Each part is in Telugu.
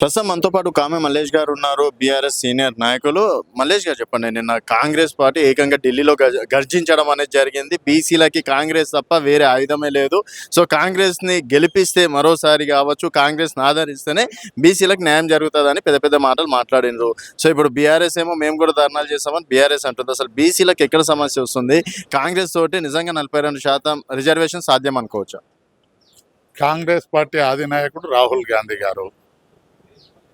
ప్రస్తుతం మనతో పాటు కామె మల్లేష్ గారు ఉన్నారు. బీఆర్ఎస్ సీనియర్ నాయకులు. మల్లేష్ గారు చెప్పండి. నిన్న కాంగ్రెస్ పార్టీ ఏకంగా ఢిల్లీలో గర్జించడం అనేది జరిగింది. బీసీలకి కాంగ్రెస్ తప్ప వేరే ఆయుధమే లేదు. సో కాంగ్రెస్‌ని గెలిపిస్తే మరోసారి కావచ్చు, కాంగ్రెస్‌ని ఆదరిస్తేనే బీసీలకు న్యాయం జరుగుతదని పెద్ద పెద్ద మాటలు మాట్లాడిన్రు. సో ఇప్పుడు బీఆర్ఎస్ ఏమో మేము కూడా ధర్నాలు చేస్తామని బీఆర్ఎస్ అంటుంది. అసలు బీసీలకు ఎక్కడ సమస్య వస్తుంది? కాంగ్రెస్ తోటి నిజంగా 42% రిజర్వేషన్ సాధ్యం అనుకోవచ్చా? కాంగ్రెస్ పార్టీ అధినాయకుడు రాహుల్ గాంధీ గారు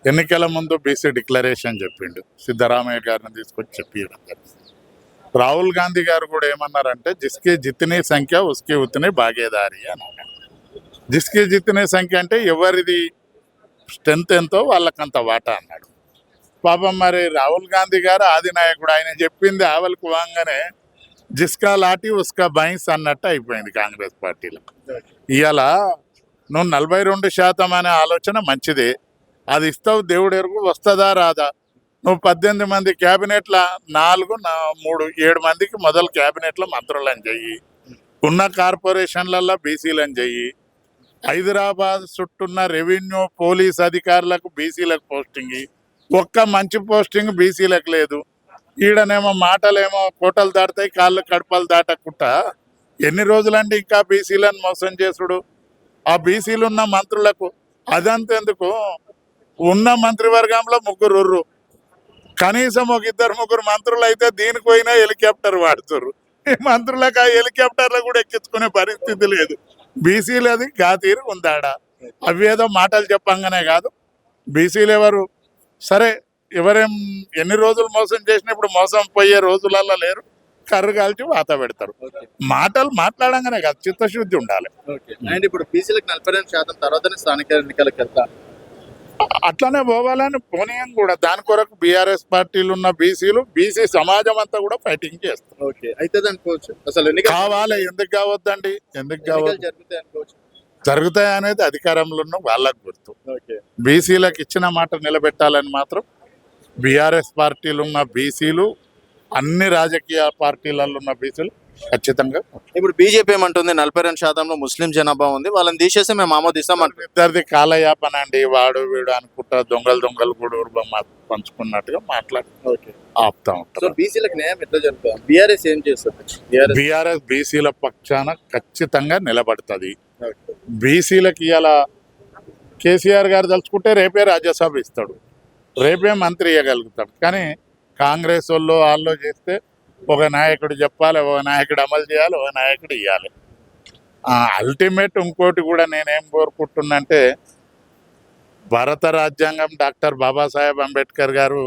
ఎన్నికల ముందు బీసీ డిక్లరేషన్ చెప్పిండు. సిద్ధరామయ్య గారిని తీసుకొచ్చి చెప్పియడం జరిగింది. రాహుల్ గాంధీ గారు కూడా ఏమన్నారంటే జిస్కి జితనీ సంఖ్య ఉస్కి ఉతనీ భాగేదారి అని అన్నారు. జిస్కి జితనీ సంఖ్య అంటే ఎవరిది స్ట్రెంత్ ఎంతో వాళ్ళకంత వాటా అన్నాడు. పాపం మరి రాహుల్ గాంధీ గారు అధినాయకుడు, ఆయన చెప్పింది ఆవలికి వాంగానే జిస్కా లాఠీ ఉస్కా బైన్స్ అన్నట్టు అయిపోయింది కాంగ్రెస్ పార్టీలో. ఇవాళ నువ్వు 42% అనే ఆలోచన మంచిదే, అది ఇస్తావు దేవుడు ఎరుగు, వస్తుందా రాదా. నువ్వు 18 మంది క్యాబినెట్ల 7 మందికి మొదలు క్యాబినెట్లో మంత్రులను చెయ్యి, ఉన్న కార్పొరేషన్లలో బీసీలను చెయ్యి, హైదరాబాద్ చుట్టూన్న రెవెన్యూ పోలీస్ అధికారులకు బీసీలకు పోస్టింగ్, ఒక్క మంచి పోస్టింగ్ బీసీలకు లేదు. ఈడనేమో మాటలేమో కోటలు దాటుతాయి, కాళ్ళు కడపలు దాటకుండా ఎన్ని రోజులండి ఇంకా బీసీలను మోసం చేసుడు. ఆ బీసీలు ఉన్న మంత్రులకు అదంతెందుకు, ఉన్న మంత్రివర్గంలో 3 కనీసం ఒక 2-3 మంత్రులు అయితే దీనికి పోయినా హెలికాప్టర్ వాడుతారు. ఈ మంత్రులకు ఆ హెలికాప్టర్లు కూడా ఎక్కించుకునే పరిస్థితి లేదు. బీసీలు అది గాతీరు ఉందాడా. అవి ఏదో మాటలు చెప్పంగానే కాదు, బీసీలు ఎవరు సరే ఎవరేం ఎన్ని రోజులు మోసం చేసినప్పుడు మోసం పోయే రోజులలో లేరు. కర్రు కాల్చి వాత పెడతారు. మాటలు మాట్లాడంగానే కాదు, చిత్తశుద్ధి ఉండాలి. అండ్ ఇప్పుడు బీసీలకు 42% తర్వాతనే స్థానిక ఎన్నికలకు వెళ్తా అట్లనే పోవాలని పోనీయం కూడా. దాని కొరకు బీఆర్ఎస్ పార్టీలు ఉన్న బీసీలు, బీసీ సమాజం అంతా కూడా ఫైటింగ్ చేస్తారు. ఓకే, అయితే అనుకోవచ్చు. అసలు కావాలి, ఎందుకు కావద్దండి, ఎందుకు కావద్దు, జరుగుతాయి అనుకోవచ్చు. జరుగుతాయి అనేది అధికారంలో ఉన్న వాళ్ళకు గుర్తు. ఓకే, బీసీలకు ఇచ్చిన మాట నిలబెట్టాలని మాత్రం బీఆర్ఎస్ పార్టీలు ఉన్న బీసీలు, అన్ని రాజకీయ పార్టీలలో ఉన్న బీసీలు ఖచ్చితంగా. ఇప్పుడు బీజేపీ ఏమంటుంది? 42% ముస్లిం జనాభా ఉంది, వాళ్ళని తీసేసి మేము ఆమోదిస్తామంటారు. ఇద్దరిది కాలయాపన అండి. వాడు వీడు అనుకుంటా దొంగలు కూడా ఉరుబమ్మ పంచుకున్నట్టుగా మాట్లాడి ఆపుతా ఉంటారు. బీసీలకు న్యాయం ఎట్లా జరుగుతుంది? బీఆర్ఎస్ ఏం చేస్తుంది? బీఆర్ఎస్ బీసీల పక్షాన ఖచ్చితంగా నిలబడుతుంది. బీసీలకి ఇలా కేసీఆర్ గారు తలుచుకుంటే రేపే రాజ్యసభ ఇస్తాడు, రేపే మంత్రి ఇవ్వగలుగుతాడు. కానీ కాంగ్రెస్ వాళ్ళు చేస్తే ఒక నాయకుడు చెప్పాలి, ఒక నాయకుడు అమలు చేయాలి, ఒక నాయకుడు ఇవ్వాలి. అల్టిమేట్ ఇంకోటి కూడా నేనేం కోరుకుంటున్నంటే, భారత రాజ్యాంగం డాక్టర్ బాబాసాహెబ్ అంబేద్కర్ గారు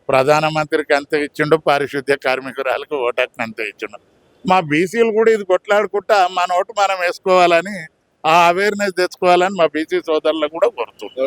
ప్రధానమంత్రికి అంత ఇచ్చిండు, పారిశుద్ధ్య కార్మికురాలకు ఓటాక్ని అంత ఇచ్చిండు. మా బీసీలు కూడా ఇది కొట్లాడుకుంటా మన ఓటు మనం వేసుకోవాలని, ఆ అవేర్నెస్ తెచ్చుకోవాలని మా బీసీ సోదరులకు కూడా కోరుతుంది.